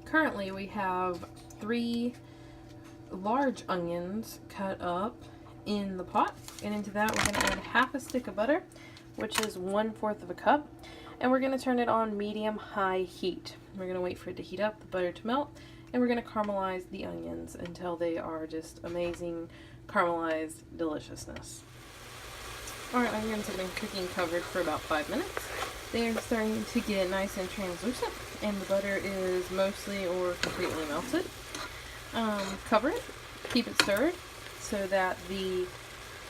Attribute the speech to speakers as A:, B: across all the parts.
A: Currently we have 3 large onions cut up in the pot, and into that we're going to add half a stick of butter, which is 1/4 of a cup, and we're going to turn it on medium-high heat. We're going to wait for it to heat up, the butter to melt, and we're going to caramelize the onions until they are just amazing caramelized deliciousness. Our onions have been cooking covered for about 5 minutes. They are starting to get nice and translucent, and the butter is mostly or completely melted. Cover it, keep it stirred so that the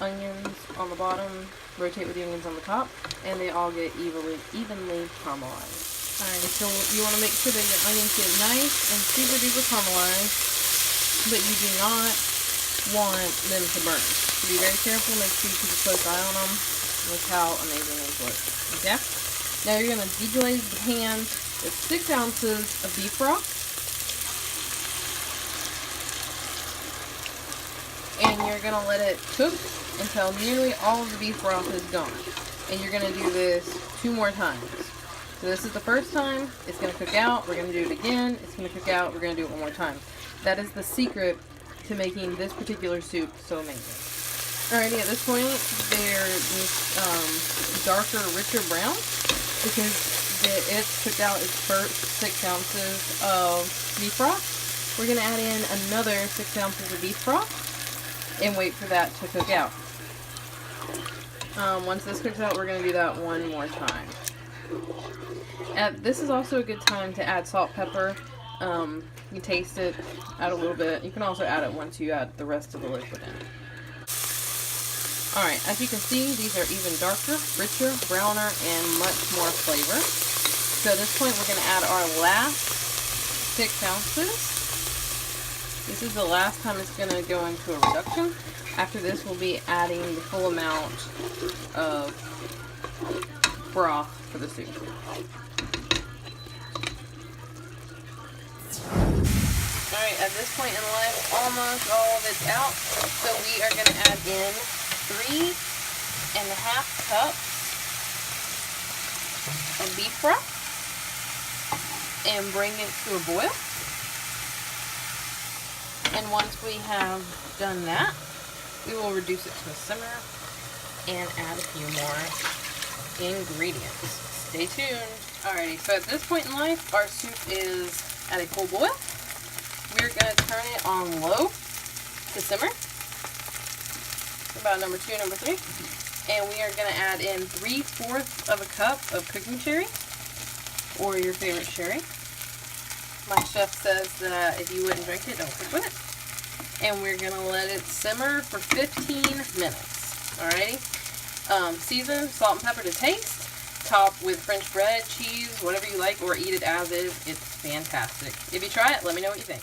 A: onions on the bottom rotate with the onions on the top, and they all get evenly caramelized. Alright, so you want to make sure that your onions get nice and super duper caramelized, but you do not want them to burn. So be very careful, make sure you keep a close eye on them. Look how amazing these look. Okay? Now you're going to deglaze the pan with 6 ounces of beef broth. And you're going to let it cook until nearly all of the beef broth is gone. And you're going to do this 2 more times. So this is the first time, it's going to cook out, we're going to do it again, it's going to cook out, we're going to do it 1 more time. That is the secret to making this particular soup so amazing. Alrighty, at this point, they're this darker, richer brown, because it's cooked out its first 6 ounces of beef broth. We're going to add in another 6 ounces of beef broth and wait for that to cook out. Once this cooks out, we're going to do that 1 more time. This is also a good time to add salt, pepper. You taste it, add a little bit. You can also add it once you add the rest of the liquid in. Alright, as you can see, these are even darker, richer, browner, and much more flavor. So at this point, we're going to add our last 6 ounces. This is the last time it's going to go into a reduction. After this, we'll be adding the full amount of broth for the soup. Alright, at this point in life, almost all of it's out, so we are going to add in 3.5 cups of beef broth and bring it to a boil. And once we have done that, we will reduce it to a simmer and add a few more ingredients. Stay tuned. Alrighty, so at this point in life, our soup is at a full boil. We're going to turn it on low to simmer, about number 2, number 3, and we are going to add in 3/4 of a cup of cooking sherry, or your favorite sherry. My chef says that if you wouldn't drink it, don't cook with it. And we're going to let it simmer for 15 minutes. Alrighty? Season, salt and pepper to taste. Top with French bread, cheese, whatever you like, or eat it as is. It's fantastic. If you try it, let me know what you think.